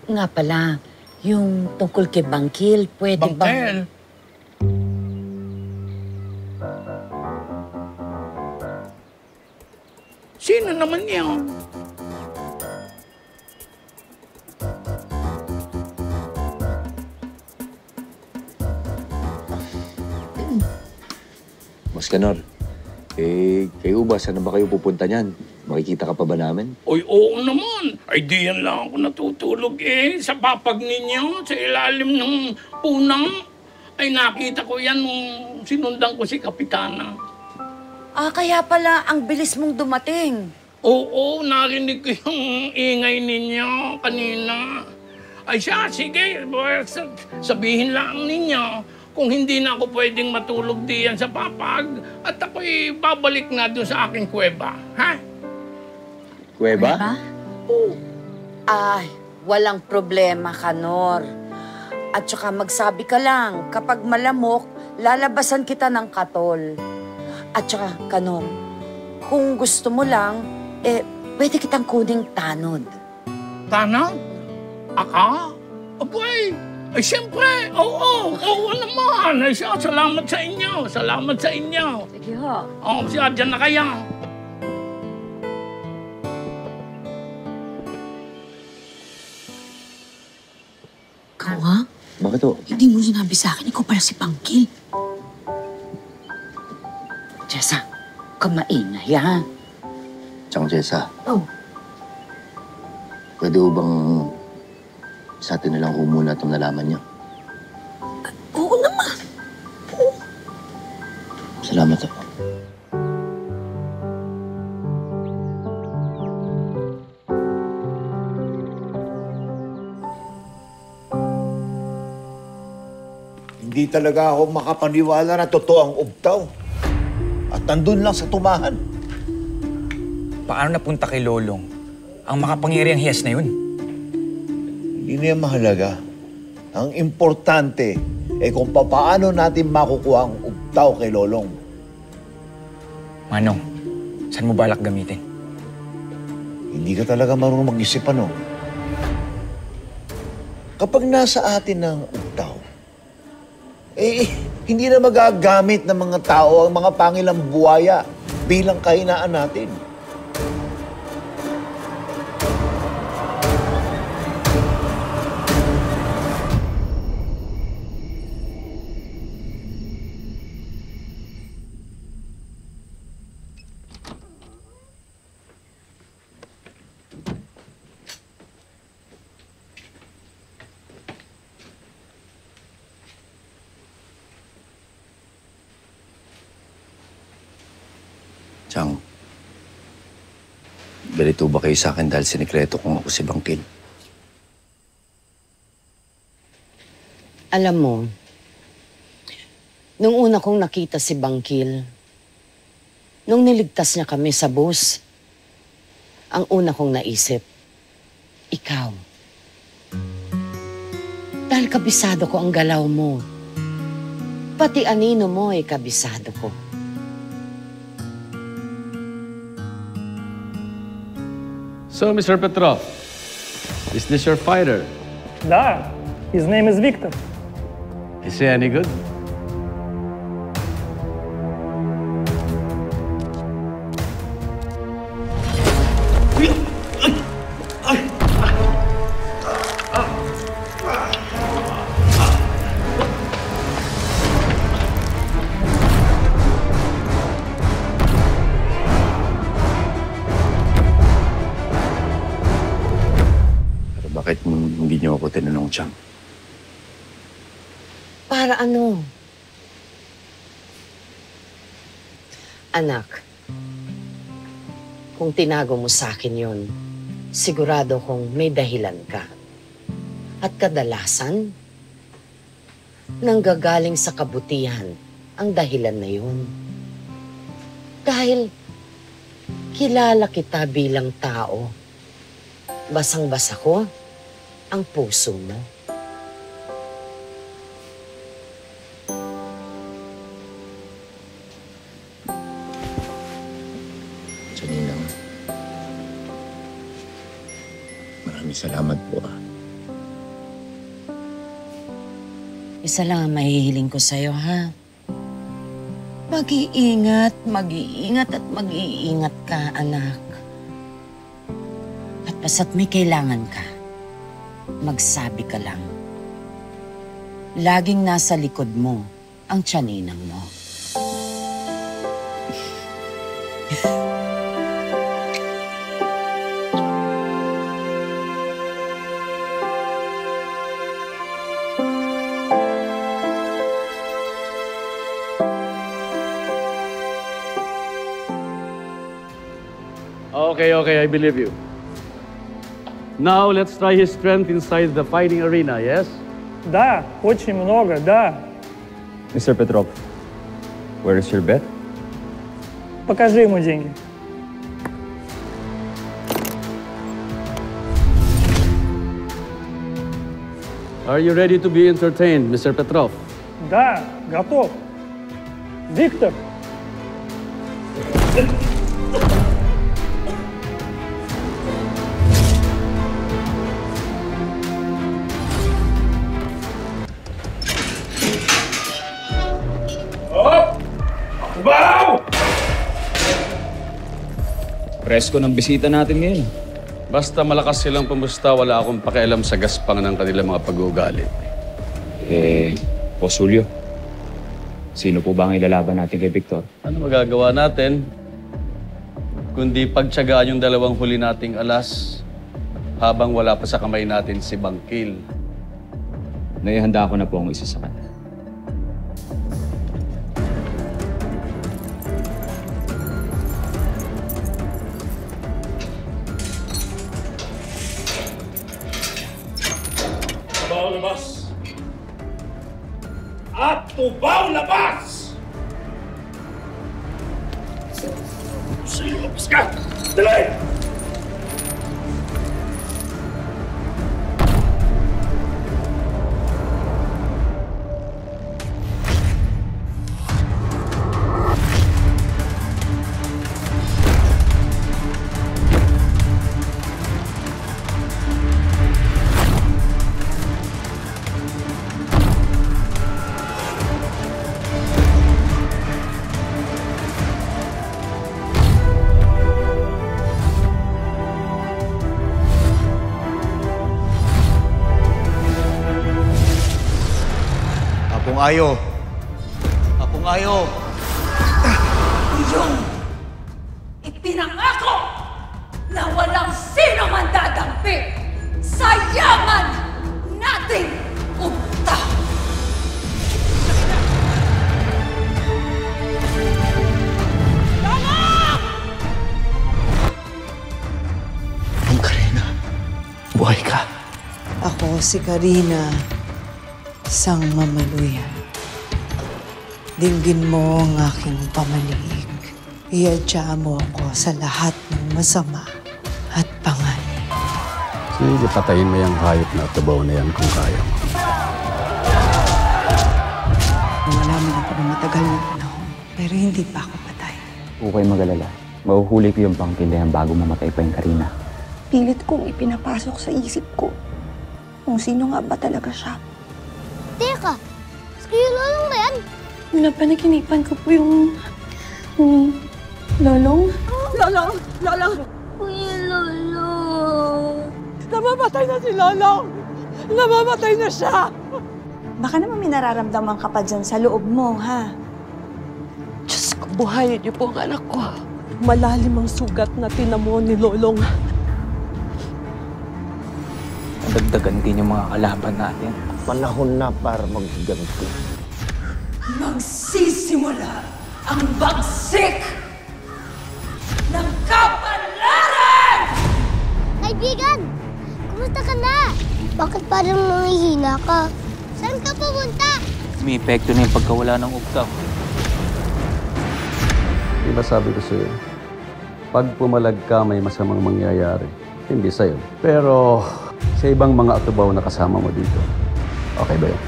Nga pala, yung tungkol kay Bangkil, pwede Bangkel? Sino naman yan? Mas Kanor, kayo ba? Saan na ba kayo pupunta niyan? Makikita ka pa ba namin? Oy, oo naman. Ay, diyan lang ako natutulog sa papag ninyo, sa ilalim ng punang. Ay, nakita ko yan nung sinundan ko si Kapitana. kaya pala ang bilis mong dumating. Oo, narinig ko yung ingay ninyo kanina. Ay siya, sige, sabihin lang ninyo kung hindi na ako pwedeng matulog diyan sa papag at ako'y babalik na doon sa aking kuweba. Ha? Kuweba? Oo. Ay, walang problema, Kanor. At saka magsabi ka lang, kapag malamok, lalabasan kita ng katol. At saka, Kanor, kung gusto mo lang, pwede kitang kuning tanod. Tanang? Aka? Abay, ay siyempre, oo naman. Ay siya, salamat sa inyo. Salamat sa inyo. Sige ho. Oo, siya, dyan na kaya. Ikaw, ha? Bakit o? Hindi mo sinabi sa akin, ikaw pala si Bangkil. Jessa, kamaingay, ha? Tsang Jessa, Oh. pwede ho bang sa atin na lang ho muna itong nalaman niyo? Oo naman. Salamat ho. Hindi talaga ako makapaniwala na totoo ang ugtaw. At nandun lang sa tumahan. Paano napunta kay Lolong ang makapangyarihang hiyas na yun? Hindi na yan mahalaga. Ang importante ay kung paano natin makukuha ang ugtaw kay Lolong. Manong, saan mo balak gamitin? Hindi ka talaga marunong mag-isip, ano? Kapag nasa atin ang ugtaw, hindi na magagamit ng mga tao ang mga pangilang buwaya bilang kahinaan natin. Chang, balito ba kayo sa akin dahil sinikreto kong ako si Bangkil? Alam mo, nung una kong nakita si Bangkil, nung niligtas niya kami sa bus, ang una kong naisip, ikaw. Dahil kabisado ko ang galaw mo. Pati anino mo ay kabisado ko. So, Mr. Petrov, is this your fighter? Да, his name is Victor. Is he any good? Bakit hindi niyo ako tinanong, Chang? Para ano? Anak, kung tinago mo sa akin yun, sigurado kong may dahilan ka. At kadalasan, nanggagaling sa kabutihan ang dahilan na yun. Dahil kilala kita bilang tao, basang-basa ko ang puso mo. Maraming salamat po. Isa lang ang mahihiling ko sa'yo, ha? Mag-iingat, mag-iingat at mag-iingat ka, anak. At basta't may kailangan ka, magsabi ka lang. Laging nasa likod mo ang tiyaninang mo. Okay, I believe you. Now let's try his strength inside the fighting arena, yes? Да, очень много, да. Mr. Petrov, where is your bet? Покажи ему деньги. Are you ready to be entertained, Mr. Petrov? Да, готов. Виктор, Presko ng bisita natin ngayon. Basta malakas silang pumusta, wala akong pakialam sa gaspang ng kanilang mga pag-uugali. Boss Julio, sino po ba ang ilalaban natin kay Victor? Ano magagawa natin? Kundi pagtiyagaan yung dalawang huli nating alas habang wala pa sa kamay natin si Bangkil. Naihanda ko na po ang isa sa kanya. Tubaw labas! At tubaw labas! Sa'yo, labas ka! Dali! Apong ayo. Iyong ipinangako na walang sino man dadampi sa yaman nating umta. Karina, buhay ka. Ako si Karina, sang mamaluyan. Dinggin mo ang aking pamalig. Iadya mo ako sa lahat ng masama at panganib. Sige, patayin mo yung hayop na tubaw na yan kung kaya mo. Nawalaman ako ng matagal na panahon, pero hindi pa ako patay. Huwag kayo mag-alala. Mahuhuli ko yung pangkindahan bago mamatay pa yung Karina. Pilit kong ipinapasok sa isip ko kung sino nga ba talaga siya. Teka, kayo lolong ba yan? Napanaginipan ko po yung lolong. Lolong! Lolong! Kuya Lolo. Namamatay na si Lolong! Namamatay na siya! Baka naman may nararamdaman ka pa dyan sa loob mo, ha? Diyos ko, buhayin niyo po ang anak ko. Malalim ang sugat na tinamo ni Lolong. Dagdagan din yung mga kalaban natin. Panahon na para magganti. Magsisimula ang bagsik ng kapalaran! Kaibigan, kumusta ka na? Bakit parang nanghihina ka? Saan ka pupunta? May epekto na yung pagkawala ng ugtaw. Diba sabi ko sa'yo, pag pumalag ka may masamang mangyayari. Hindi sa'yo. Pero sa ibang mga atubaw na kasama mo dito. Okay ba yun?